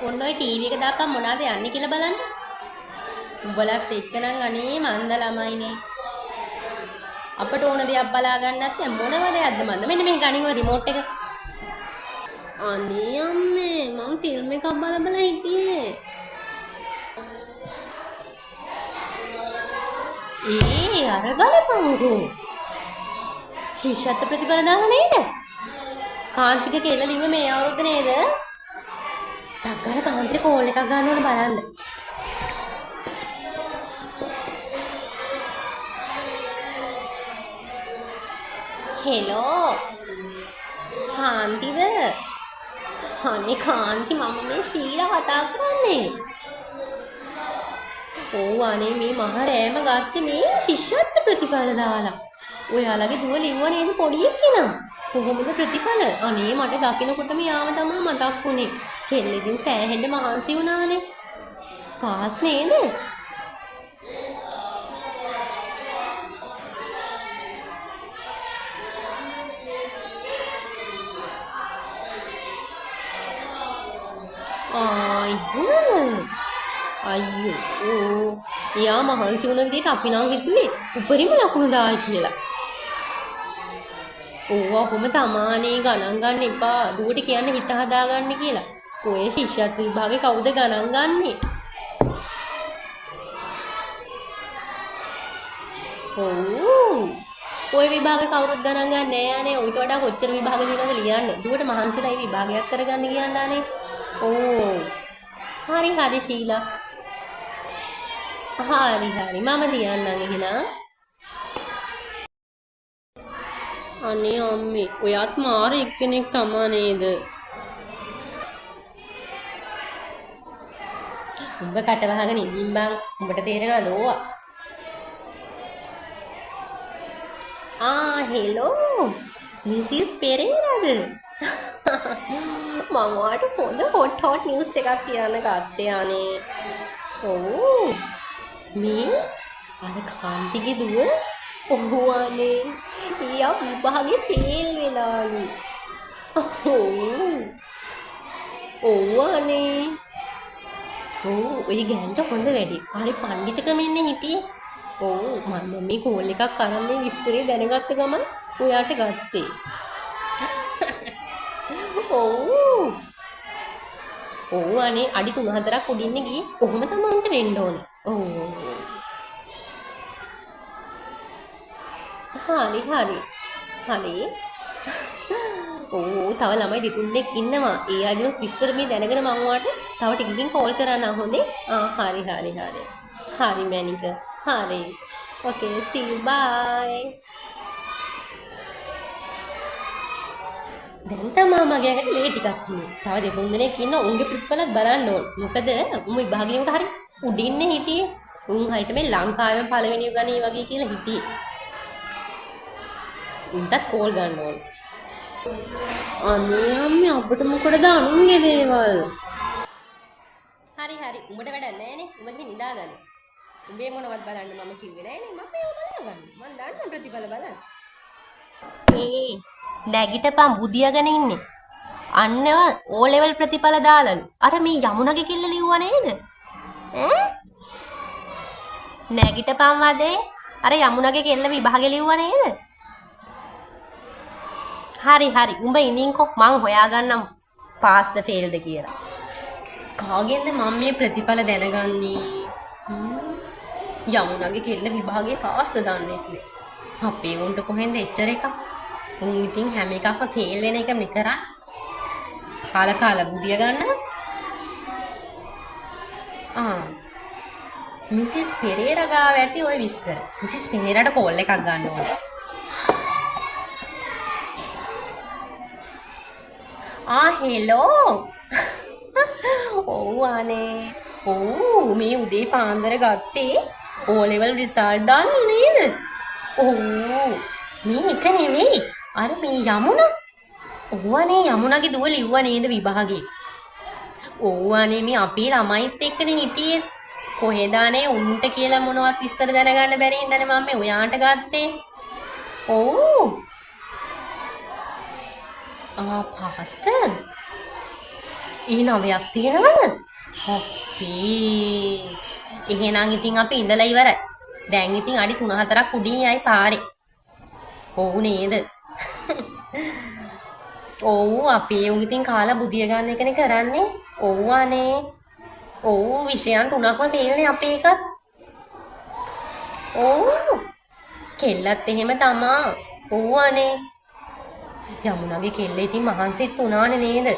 ඔන්න ඔය ටීවී එක දාපන් මොනවද යන්නේ කියලා බලන්න. උඹලත් එක්ක නම් අනේ මන්ද ළමයිනේ. අපට ඕන දෙයක් බලා ගන්න නැත්නම් මොනව දෙයක්ද මන්ද? මෙන්න මේ ගනින් ඔය රිමෝට් එක. අනේ අම්මේ මම ෆිල්ම් එකක් බල හිටියේ. අර බලපංකෝ. ශිෂ්‍යත්ව ප්‍රතිඵල දාලා නේද? කාන්තික කියලා ලිව්වේ මේ අවුරුද්ද නේද? ටක් ගාලා කාන්තික කෝල් එකක් ගන්න ඕන බලන්න. හෙලෝ කාන්තිද? අනේ කාන්ති මම මේ ශීලා කතා කරන්නේ. ඔව් අනේ මේ මහ රෑම ගත්තේ මේ ශිෂ්‍යත්ව ප්‍රතිඵල දාලා. ඔයාලගේ දුව ලිව්වා නේද පොඩි එක්කෙනා? කොහොමද ප්‍රතිඵල? අනේ මට දකින්නකොටම යාම තමයි මතක් වුනේ. කෙල්ලෙකින් සෑහෙන්න මහන්සි වුණානේ. පාස් නේද? අයියෝ යා මහන්සි වුණ විදිහට අපි නම් හිතුවේ උපරිම ලකුණු දායි කියලා. ඕවා කොහොම තමානේ ගණන් ගන්න එපා. දුවට කියන්නේ හිත හදාගන්න කියලා. ඔය ශිෂ්‍යත්ව විභාගේ කවුද ගණන් ගන්නෙ? ඔව්. ඔය විභාගේ කවුරුත් ගණන් ගන්නේ නෑ යන්නේ. ඔයිට වඩා කොච්චර විභාග දිනවද ලියන්න. දුවට මහන්සිලා මේ විභාගයක් කරගන්න කියන්නානේ. ඕ. හරි ශීලා. හරි මම තියන්නම් එහෙනම්. අනේ අම්මේ ඔයත් මාර එක්කෙනෙක් තමා නේද? උඹ කට වහගෙන ඉඳින් බං. උඹට තේරෙනවද ඕවා? හෙලෝ මිසිස් පෙරේරාද? මම ඔයාලට හොඳ හොට් නිවුස් එකක් කියන්න ගත්තේ අනේ. ඔව් මේ අර කාන්තිගේ දුව ඔව්වානේ ඊයා විභාගේ ෆේල් වෙලාලු. ඔව්වානේ. ඔය ගෑන්ට හොඳ වැඩි. හරි පඬිතුකම ඉන්නේ හිටියේ. මම මේ කෝල් එකක් කරන්නේ විස්තරේ දැනගත්ත ගමන් ඔයාට ගත්තේ. අනේ අඩි 3-4ක් උඩින් ගියේ. කොහොම තමන්ට වෙන්න ඕනේ. හරි. තව ළමයි දෙතුන්ෙක් ඉන්නවා. ඒ අයගෙනුත් විස්තර මේ දැනගෙන මම ඔයාට තව ටිකකින් කෝල් කරන්න හොඳේ. හරි. හරි මැනික. හරි. Okay, see you bye. දැන් තමයි මගේ අකට ලේ ටිකක් කිව්වේ. තව දෙතුන් දිනක් ඉන්න උන්ගේ ප්‍රතිඵලත් බලන්න ඕන. මොකද උන් විභාගයේ උට හරි උඩින්නේ හිටියේ. උන් හරියට මේ ලංකාවෙම පළවෙනිව ගනී වගේ කියලා හිටියේ. උන්ටත් කෝල් ගන්න ඕන. අනේ අම්මේ අපිට මොකටද අනුන්ගේ දේවල්? හරි. උඹට වැඩක් නැහැනේ. උඹ ගිහින් නිදාගන්න. උඹේ මොනවත් බලන්න මම කිව්වේ නෑනේ. මම ඒව බලාගන්න. මම දන්න ප්‍රතිඵල බලන්න. නැගිටපන් බුදියාගෙන ඉන්නේ. අන්න ඕ ලෙවල් ප්‍රතිඵල දාලලු. අර මේ යමුණගේ කෙල්ල ලිව්වා නේද? නැගිටපන් වදේ. අර යමුණගේ කෙල්ල විභාගෙ ලිව්වා නේද? හරි. උඹ ඉනින්කෝ මං හොයාගන්නම් පාස්ද ෆේල්ද කියලා. කාගෙන්ද මම මේ ප්‍රතිඵල දැනගන්නේ? යමුණගේ කෙල්ල විභාගේ පාස්ද දන්නේ නැහැ. අපේ උන්ට කොහෙන්ද එච්චර එකක්? උන් ඉතින් හැම එකක්ම ෆේල් වෙන එක විතරක්. කාලා බුදිය ගන්නවා. මිසිස් පෙරේරා ගාව ඇති ওই විස්තර. මිසිස් පෙරේරාට කෝල් එකක් ගන්න ඕනේ. හෙලෝ. අනේ. මේ උදේ පාන්දර ගත්තේ O level result දාන්න නේද? මේ එක නෙවෙයි. අර මේ යමුණ. අනේ යමුණගේ දුව ලිව්වා නේද විභාගේ? අනේ මේ අපේ ළමයිත් එක්කනේ හිටියේ. කොහෙදානේ උන්ට කියලා මොනවත් විස්තර දැනගන්න බැරි හින්දානේ මම මේ ඔයාට ගත්තේ. පාස්ද? ඊ 9ක් තියෙනවද? අපේ. එහෙනම් ඉතින් අපි ඉඳලා ඉවරයි. දැන් ඉතින් අඩි 3-4ක් උඩින් යයි පාරේ. ඔව් නේද? ඔව් අපේ උන් ඉතින් කාලා බුදිය ගන්න එකනේ කරන්නේ. ඔව් අනේ. ඔව් විෂයන් 3ක්ම ෆේල්නේ අපේ එකත්. ඔව්. කෙල්ලත් එහෙම තමා. ඔව් අනේ. යමුණගේ කෙල්ල ඉතින් මහන්සිත් උනානේ නේද?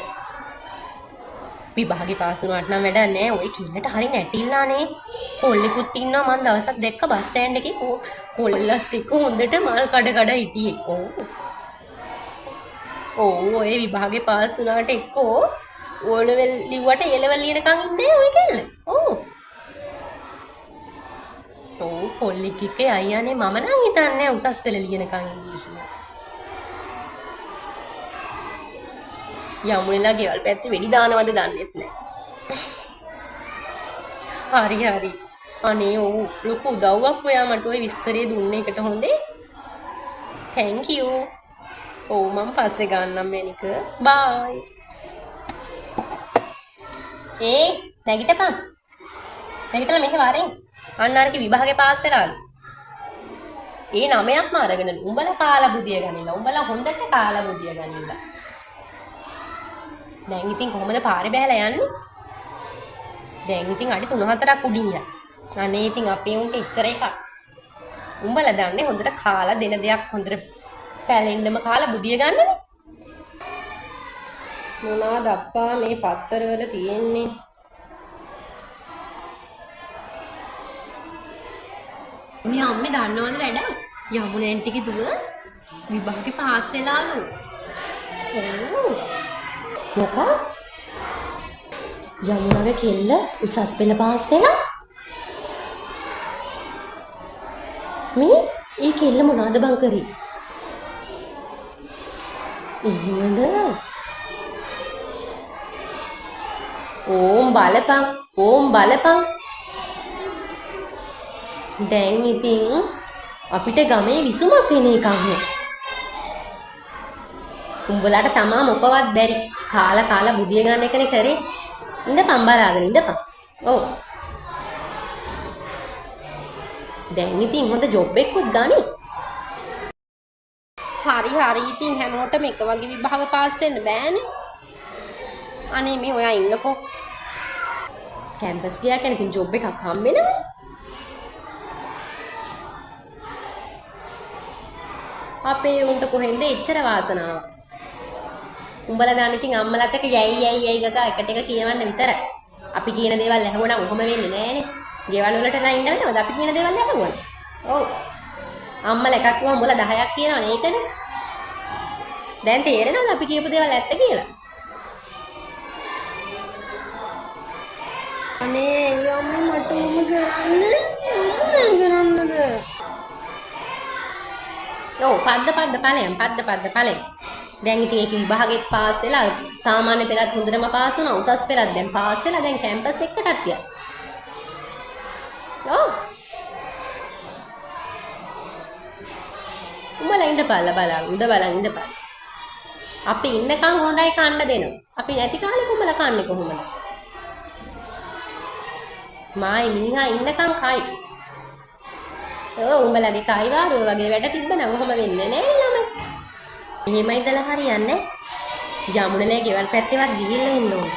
විභාගේ පාස් වුණාට නම් වැඩක් නෑ. ඔය කින්නට හරි නැටිල්ලානේ. කොල්ලෙකුත් ඉන්නවා මං දවසක් දැක්ක බස් ස්ටෑන්ඩ් එකේ කොල්ලත් එක්ක හොඳට මල් කඩ කඩ හිටියේ. ඔව්. ඔව් ඔය විභාගේ පාස් වුණාට එක්කෝ O level ලිව්වට A level ලියනකන් ඉන්නේ ඔය කෙල්ල. ඔව්. ඔව් කොල්ලෙක් එක්ක අයියානේ මම නම් හිතන්නේ උසස් පෙළ ලියනකන් ඉංග්‍රීසි. යමුණෙලා ගෙවල් පැත්තේ වෙඩි දානවද දන්නෙත් නෑ. හරි හරි. අනේ ඔව් ලොකු උදව්වක් ඔයා මට ওই විස්තරය දුන්නේ එකට හොඳේ. thank you. ඔව් මම පස්සේ ගන්නම් මේනික. bye. නැගිටපන්. නැගිටලා මෙහෙ වරෙන්. අන්න අරකේ විභාගේ පාස් වෙලාලු. 9ක්ම අරගෙනලු. උඹලා කාලා බුදිය ගනින්න. උඹලා හොඳට කාලා බුදිය ගනින්න. දැන් ඉතින් කොහොමද පාරේ බහැලා යන්නේ? දැන් ඉතින් අඩි 3-4ක් උඩින් යයි. අනේ ඉතින් අපේ උන්ට ඉච්චර එකක්. උඹලා දන්නේ හොඳට කාලා දෙන දෙයක් හොඳට පැලෙන්නම කාලා බුදිය ගන්නනේ. මොනවාද අප්පා මේ පත්තරවල තියෙන්නේ? මේ අම්මේ දන්නවද වැඩ? යමුණෙන් ටික දුව විභාගේ පාස් වෙලාලු. ඔව්. මොකක්? යමුණගේ කෙල්ල උසස් පෙළ පාස් වෙලා? මේ ඒ කෙල්ල මොනවද බං කරේ? එහෙමද? ඕම් බලපන්. දැන් ඉතින් අපිට ගමේ විසුමක් වෙන එකක් නේ. උඹලාට තමා මොකවත් බැරි. කාලා බුදිය ගන්න එකනේ කරේ. ඉඳපන් බලාගෙන ඉඳපන්. ඔව්. දැන් ඉතින් හොඳ ජොබ් එකකුත් ගනි. හරි ඉතින් හැමෝටම එක වගේ විභාග පාස් වෙන්න බෑනේ. අනේ මේ ඔයා ඉන්නකෝ. කැම්පස් ගියා කියන්නේ ඉතින් ජොබ් එකක් හම්බ වෙනවනේ. අපේ උන්ට කොහෙන්ද එච්චර වාසනාව. උඹලා දන්න ඉතින් අම්මලාත් එක්ක යයි ගගා එකට එක කියවන්න විතරයි. අපි කියන දේවල් ඇහුවනම් ඔහොම වෙන්නේ නෑනේ. ගෙවල් වලටලා ඉන්නවද අපි කියන දේවල් ඇහුවනම්. ඔව්. අම්මලා එකක් කිව්වම උඹලා 10ක් කියනවනේ ඒකනේ. දැන් තේරෙනවද අපි කියපු දේවල් ඇත්ත කියලා? අනේ යම්මේ මට උම කරන්නද? ඔව් පද්ද ඵලයන්. දැන් ඉතින් ඒක විභාගෙත් පාස් වෙලා සාමාන්‍ය පෙළත් හොඳටම පාස් වුණා. උසස් පෙළත් දැන් පාස් වෙලා දැන් කැම්පස් එකකටත් යනවා. ඔව්. උඹලා බලන් ඉඳපන්. අපි ඉන්නකම් හොඳයි කන්න දෙනවා. අපි නැති කාලෙ උඹලා කන්නේ කොහොමද? මායි මිනිහා ඉන්නකම් කයි. උඹලගේ කයි වාරුව වගේ වැඩ තිබ්බනම් ඔහොම වෙන්නේ නෑ ළමයි. එහෙම ඉඳලා හරියන්නේ. යමුණලේ ගෙවල් පැත්තේවත් ගිහිල්ලා ඉන්න ඕන.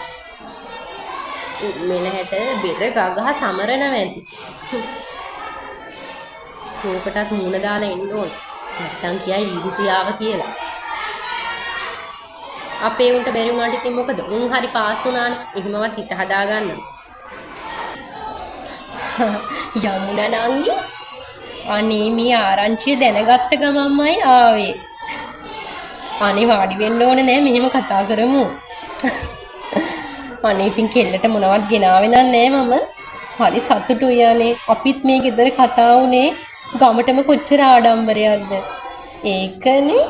මෙලහැට බෙර ගගහ සමරනවා ඇති. කෝකටත් මූණ දාලා ඉන්න ඕන. නැත්තම් කියයි ඊර්ෂියාව කියලා. අපේ උන්ට බැරි වුණාට ඉතින් මොකද? උන් හරි පාස් වුණානේ. එහෙමවත් හිත හදා ගන්න. යමුණා නංගි අනේ මේ ආරංචිය දැනගත්ත ගමන්මයි ආවේ. අනේ වාඩි වෙන්න ඕනේ නෑ මෙහෙම කතා කරමු. අනේ ඉතින් කෙල්ලට මොනවත් ගෙනාවේ නෑ මම. හරි සතුටුයි අනේ. අපිත් මේ ගෙදර කතා වුණේ ගමටම කොච්චර ආඩම්බරයක්ද. ඒකනේ.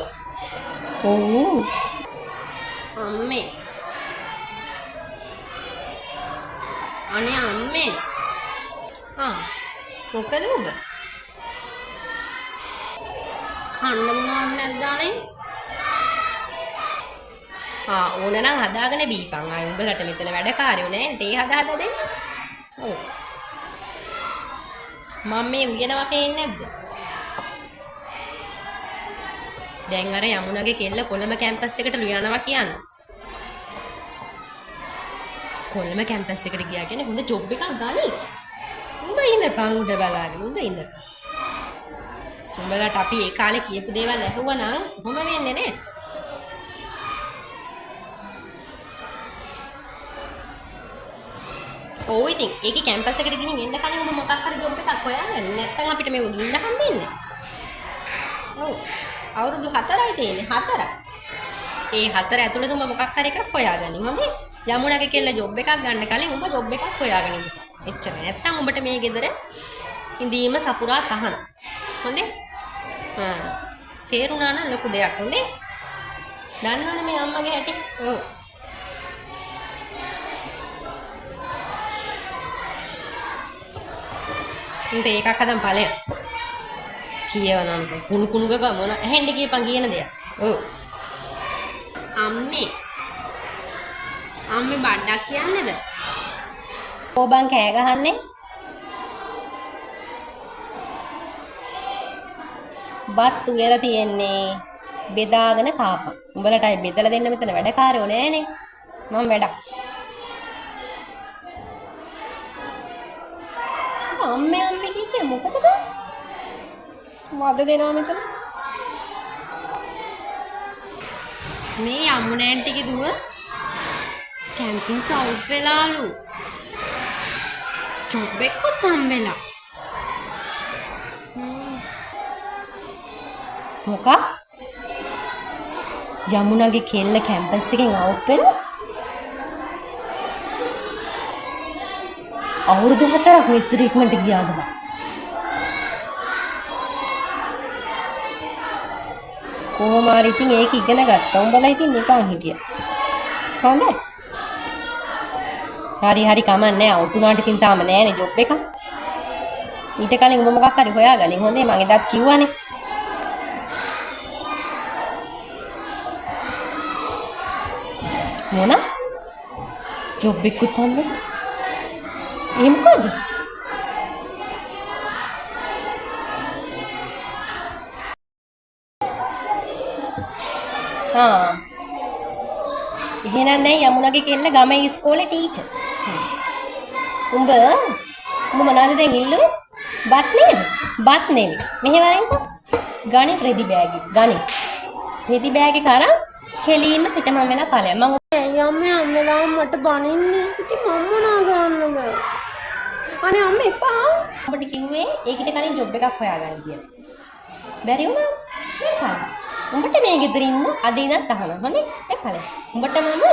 ඔව්. අම්මේ. අනේ අම්මේ. මොකද ඔබ? කන්න මොනවද නැද්ද අනේ? ඕන නම් හදාගෙන බීපන්. ආයි උඹලට මෙතන වැඩකාරයෝ නෑ. තේ හදා දෙන්න. ඔව්. මම මේ උයනවා පේන්නේ නැද්ද? දැන් අර යමුණගේ කෙල්ල කොළඹ කැම්පස් එකට ලියනවා කියන්නේ. කොළඹ කැම්පස් එකට ගියා කියන්නේ හොඳ ජොබ් එකක් ගනි. උඹ ඉඳපන් උඩ බලාගෙන උඹ ඉඳ. උඹලට අපි ඒ කාලේ කියපු දේවල් ඇහුවා නම් කොහොම වෙන්නේ නේ? ඔව් ඉතින් ඒකේ කැම්පස් එකට ගිහින් එන්න කලින් ඔබ මොකක් හරි ජොබ් එකක් හොයාගන්න. නැත්නම් අපිට මේව ගින්න හම්බෙන්නේ. ඔව්. අවුරුදු 4යි තියෙන්නේ 4. ඒ 4 ඇතුළත ඔබ මොකක් හරි එකක් හොයාගන්න. හොඳේ. යමුණගේ කෙල්ල ජොබ් එකක් ගන්න කලින් ඔබ ජොබ් එකක් හොයාගෙන ඉන්න. එච්චර. නැත්නම් ඔබට මේ ගෙදර ඉඳීම සපුරා තහන. හොඳේ? තේරුණා නම් ලොකු දෙයක්. හොඳේ? දන්නවනේ මේ අම්මගේ හැටි. ඔව්. උන්ට එකක් හදන් ඵලය. කියවනම් කුණු කුණු ගග මොන ඇහෙන්න කියපන් කියන දෙයක්. ඔව්. අම්මේ බඩක් කියන්නේද? ඕබන් කෑ ගහන්නේ? බත් උයලා තියෙන්නේ. බෙදාගෙන කාපන්. උඹලටයි බෙදලා දෙන්න මෙතන වැඩකාරයෝ නෑනේ. මම වැඩක්. අම්මේ කිව්වේ මොකද බං? මද දෙනවා මෙතන. මේ යමුණ ඇන්ටිගේ දුව කැම්පස් අවුට් වෙලාලු. ජොබ් එකක් හම්බෙලා. මොකක්? යමුණගේ කෙල්ල කැම්පස් එකෙන් අවුට් වෙලා? අවුරුදු 4ක් මෙච්චර ඉක්මනට ගියාද බං? කොහොම හරි ඉතින් ඒක ඉගෙන ගත්තා. උඹලා ඉතින් නිකන් හිටියා. හොඳයි. හරි කමන්නේ. අවුට් උනාට ඉතින් තාම නෑනේ ජොබ් එක. ඊට කලින් උඹ මොකක් හරි හොයාගනින්. හොඳේ මං එදත් කිව්වනේ. මොන? ජොබ් එකකුත් හම්බෙලා. ඒ මොකද? එහෙනම් දැන් යමුණගේ කෙල්ල ගමේ ඉස්කෝලේ ටීචර්. උඹ මොනවද දැන් ඉල්ලුවේ? බත් නේද? බත් නෙමෙයි. මෙහෙ වරෙන්කෝ. ගණි රෙදි බෑග් එක. ගණි. රෙදි බෑග් එක අරන් කෙලීම පිටමම වෙලා ඵලයක්. මම ඇයි අම්මේ අම්මලා මට බනින්නේ? ඉතින් මම මොනා ගන්නද? අනේ අම්මේ එපා. ඔබට කිව්වේ ඒකිට කලින් ජොබ් එකක් හොයාගන්න කියලා. බැරි වුණා. එපා. උඹට මේ ගෙදර ඉන්න අද ඉඳන් තහනම්. හොඳේ? එපා. උඹට මම